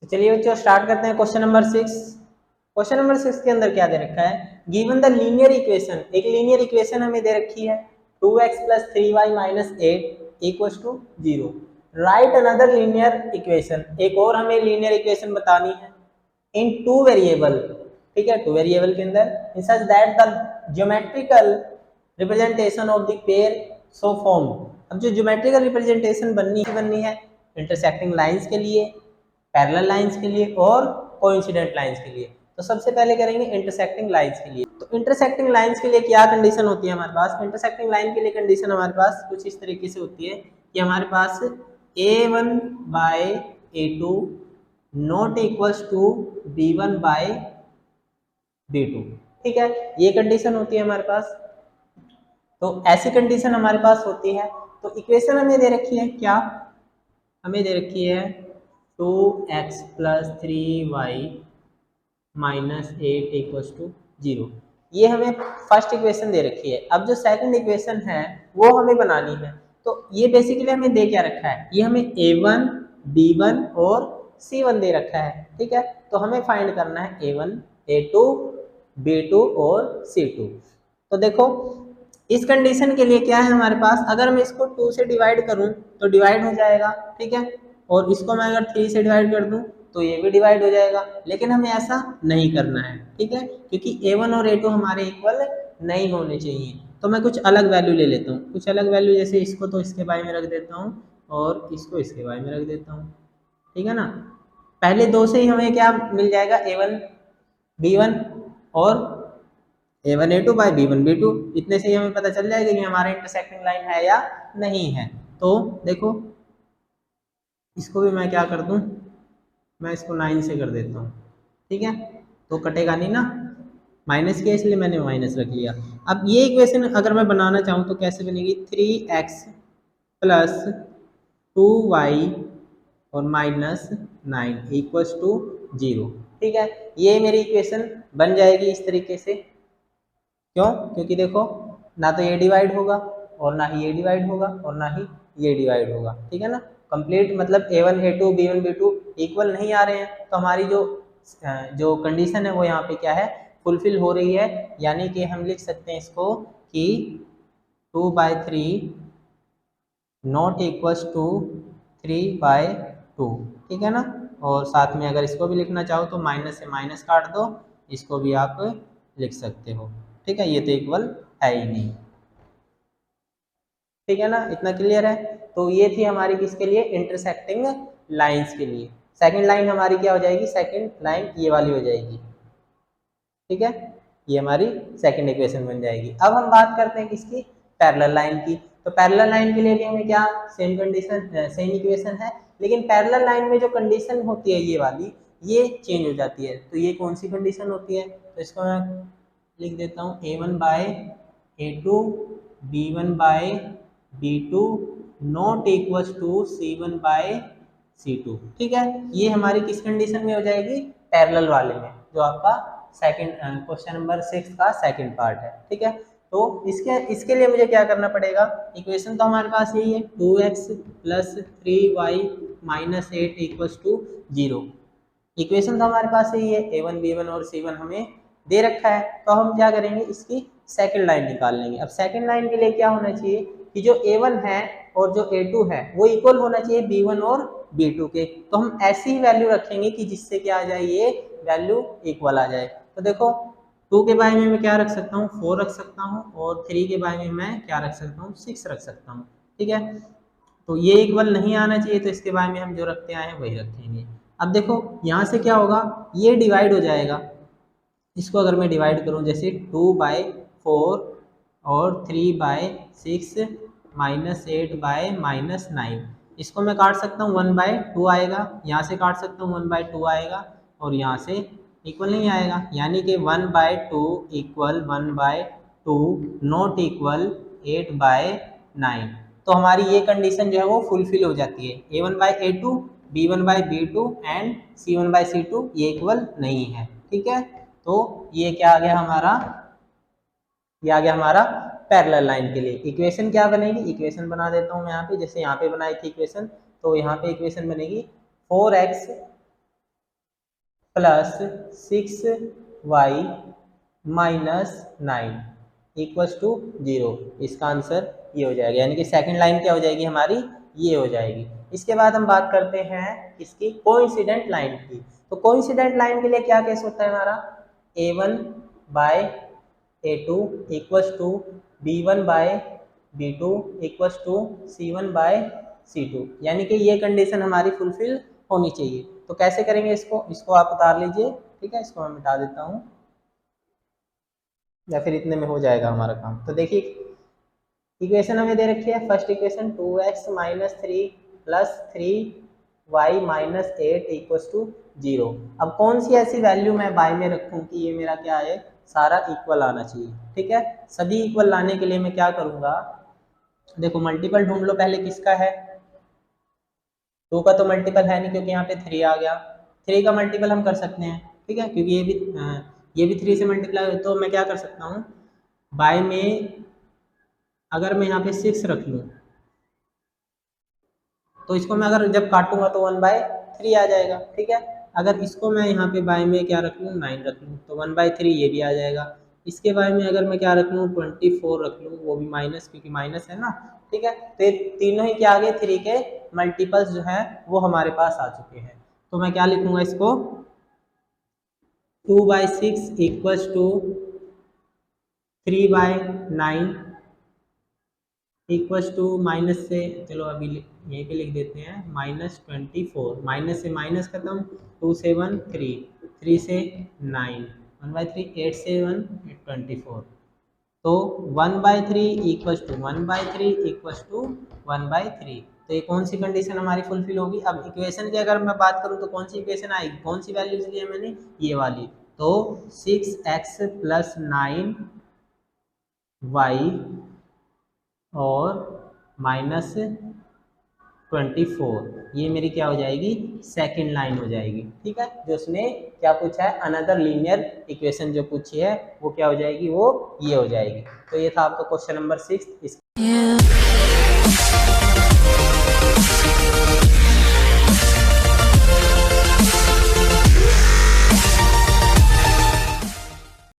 तो चलिए बच्चों स्टार्ट करते हैं क्वेश्चन नंबर 6। क्वेश्चन नंबर 6 के अंदर क्या दे रखा है, गिवन द लीनियर इक्वेशन, एक लीनियर इक्वेशन हमें दे रखी है 2x + 3y - 8 = 0। Right another linear equation, एक और हमें लीनियर इक्वेशन बतानी है इन टू वेरिएबल, ठीक है, टू वेरिएबल के अंदर, in such that the geometrical representation of the pair so form. अब जो ज्योमेट्रिकल रिप्रेजेंटेशन बननी है इंटरसेक्टिंग लाइंस के लिए, पैरेलल लाइंस के लिए और कोइंसिडेंट लाइंस के लिए। तो सबसे पहले करेंगे इंटरसेक्टिंग लाइंस के लिए। तो इंटरसेक्टिंग लाइंस के लिए क्या कंडीशन होती है हमारे पास, इंटरसेक्टिंग लाइन के लिए कंडीशन हमारे पास कुछ इस तरीके से होती है कि हमारे पास a1/a2 not equals to b1/b2, ठीक है, ये कंडीशन होती है हमारे पास। तो ऐसी कंडीशन हमारे पास होती है। तो इक्वेशन हमें दे रखी है क्या, हमें दे रखी है 2x + 3y - 8 = 0। ये हमें फर्स्ट इक्वेशन दे रखी है। अब जो सेकंड इक्वेशन है वो हमें बनानी है। तो ये बेसिकली हमें दे क्या रखा है, ये हमें a1 b1 और c1 दे रखा है, ठीक है। तो हमें फाइंड करना है a1 a2 b2 और c2। तो देखो इस कंडीशन के लिए क्या है हमारे पास, अगर मैं इसको 2 से डिवाइड करूं तो डिवाइड हो जाएगा, ठीक है, और इसको मैं अगर 3 से डिवाइड कर दूं तो ये भी डिवाइड हो जाएगा। लेकिन हमें ऐसा नहीं करना है, ठीक है, क्योंकि a1 और a2 हमारे इक्वल नहीं होने चाहिए। तो मैं कुछ अलग वैल्यू ले लेता हूँ, कुछ अलग वैल्यू, जैसे इसको तो इसके बारे में रख देता हूँ और इसको इसके बारे में रख देता हूँ, ठीक है ना। पहले दो से ही हमें क्या मिल जाएगा, a1 b1 और a1 a2/b1 b2, इतने से ही हमें पता चल जाएगा कि हमारा इंटरसेक्टिंग लाइन है या नहीं है। तो देखो इसको भी मैं क्या कर दूं, मैं इसको 9 से कर देता हूँ, ठीक है, तो कटेगा नहीं ना, माइनस किया इसलिए मैंने माइनस रख लिया। अब ये इक्वेशन अगर मैं बनाना चाहूँ तो कैसे बनेगी, 3x + 2y और -9 = 0, ठीक है। ये मेरी इक्वेशन बन जाएगी इस तरीके से। क्यों, क्योंकि देखो ना तो ये डिवाइड होगा और ना ही ये डिवाइड होगा और ना ही ये डिवाइड होगा, ठीक है ना। कंप्लीट मतलब a1 a2 b1 b2 equal नहीं आ रहे हैं, तो हमारी जो कंडीशन है वो यहाँ पे क्या है, फुलफिल हो रही है। यानी कि हम लिख सकते हैं इसको कि 2/3 नॉट इक्वल्स टू 3/2, ठीक है ना। और साथ में अगर इसको भी लिखना चाहो तो माइनस से माइनस काट दो, इसको भी आप लिख सकते हो, ठीक है, ये तो इक्वल है ही नहीं, ठीक है ना, इतना क्लियर है। तो ये थी हमारी किसके लिए, इंटरसेक्टिंग लाइंस के लिए। सेकंड लाइन हमारी क्या हो जाएगी, सेकंड लाइन ये वाली हो जाएगी, ठीक है, ये हमारी सेकंड इक्वेशन बन जाएगी। अब हम बात करते हैं किसकी, पैरेलल लाइन की। तो पैरेलल लाइन के लिए भी हमें क्या, सेम कंडीशन सेम इक्वेशन है, लेकिन पैरेलल लाइन में जो कंडीशन होती है ये वाली, ये चेंज हो जाती है। तो ये कौन सी कंडीशन होती है, तो इसको मैं लिख देता हूँ a1/a2 b1/b2 not equals to c1/c2, ठीक है। ये हमारी किस कंडीशन में हो जाएगी, पैरेलल वाले में, जो आपका सेकंड क्वेश्चन नंबर 6 का सेकंड पार्ट है, ठीक है। तो इसके लिए मुझे क्या करना पड़ेगा, इक्वेशन तो हमारे पास यही है 2x + 3y - 8 = 0। इक्वेशन तो हमारे पास यही है, a1 b1 और c1 हमें दे रखा है। तो हम क्या करेंगे, इसकी सेकंड लाइन निकाल लेंगे। अब सेकंड लाइन के लिए क्या होना चाहिए कि जो a1 है और जो a2 है वो इक्वल होना चाहिए b1 और b2 के। तो हम ऐसी ही वैल्यू रखेंगे कि जिससे क्या आ जाए, ये वैल्यू इक्वल आ जाए। तो देखो 2 के बारे में मैं क्या रख सकता हूँ, 4 रख सकता हूँ, और 3 के बारे में मैं क्या रख सकता हूँ, 6 रख सकता हूँ, ठीक है। तो ये इक्वल नहीं आना चाहिए, तो इसके बारे में हम जो रखते आए हैं वही रखेंगे। अब देखो यहाँ से क्या होगा, ये डिवाइड हो जाएगा। इसको अगर मैं डिवाइड करूँ जैसे 2/4 और 3/6 -8/-9, इसको मैं काट सकता हूँ 1/2 आएगा, यहाँ से काट सकता हूँ 1/2 आएगा, और यहाँ से इक्वल नहीं आएगा, यानी कि 1/2 = 1/2 नॉट इक्वल 8/9। तो हमारी ये कंडीशन जो है वो फुलफिल हो जाती है, a1/a2 b1/b2 एंड c1/c2 ये इक्वल नहीं है, ठीक है। तो ये क्या आ गया हमारा, ये आ गया हमारा पैरेलल लाइन के लिए। इक्वेशन क्या बनेगी, इक्वेशन बना देता हूँ मैं यहाँ पे, जैसे यहाँ पे बनाई थी इक्वेशन, तो यहाँ पे इक्वेशन बनेगी 4x plus 6y minus 9 equals to 0। इसका आंसर ये हो जाएगा, यानी कि सेकंड लाइन क्या हो जाएगी हमारी, ये हो जाएगी। इसके बाद हम बात करते हैं इसकी कोइंसिडेंट लाइन की। तो कोइंसिडेंट लाइन के लिए क्या केस होता है हमारा, a1 by a2 equals to b1 by b2 equals to c1 by c2, यानी कि ये कंडीशन हमारी फुलफिल होनी चाहिए। तो कैसे करेंगे इसको आप उतार लीजिए, ठीक है, इसको मैं मिटा देता हूँ या फिर इतने में हो जाएगा हमारा काम। तो देखिए इक्वेशन हमें दे रखी है, first equation 2x minus 3 plus 3y minus 8 equals to 0। अब कौन सी ऐसी वैल्यू मैं बाय में रखूं कि ये मेरा क्या है, सारा इक्वल आना चाहिए, ठीक है। सभी इक्वल लाने के लिए मैं क्या करूंगा, देखो मल्टीपल ढूंढ लो पहले किसका है, 2 का तो मल्टीपल है नहीं क्योंकि यहाँ पे 3 आ गया, 3 का मल्टीपल हम कर सकते हैं, ठीक है, क्योंकि ये भी 3 से मल्टीप्लाई, तो मैं क्या कर सकता हूँ, बाय में अगर मैं यहाँ पे 6 रख लूँ तो इसको मैं अगर जब काटूंगा तो 1/3 आ जाएगा, ठीक है। अगर इसको मैं यहाँ पे बाय में क्या रख लूँ, 9 रख लूँ तो 1/3 ये भी आ जाएगा। इसके बारे में अगर मैं क्या रख लूँ, 24 रख लूँ, वो भी माइनस, क्योंकि माइनस है ना, ठीक है। तो ये तीनों ही क्या आ गए, 3 के मल्टीपल्स जो है वो हमारे पास आ चुके हैं। तो मैं क्या लिखूंगा इसको, 2/6 equals to 3/9 equals to minus से, चलो अभी यहीं पे लिख देते हैं, -24, माइनस से माइनस खत्म, 2 से 1 3, 3 से 9, 1/3, 8 से 1 24, तो 1/3 इक्वल्स टू 1/3 इक्वल्स टू 1/3। तो ये कौन सी कंडीशन हमारी फुलफिल होगी। अब इक्वेशन की अगर मैं बात करूँ तो कौन सी इक्वेशन आएगी, कौन सी वैल्यूज ली है मैंने, ये वाली। तो 6x प्लस 9y और -24, ये मेरी क्या हो जाएगी, सेकंड लाइन हो जाएगी, ठीक है। जो उसने क्या पूछा है, अनदर लीनियर इक्वेशन जो पूछी है वो क्या हो जाएगी, वो ये हो जाएगी। तो ये था आपका क्वेश्चन नंबर 6।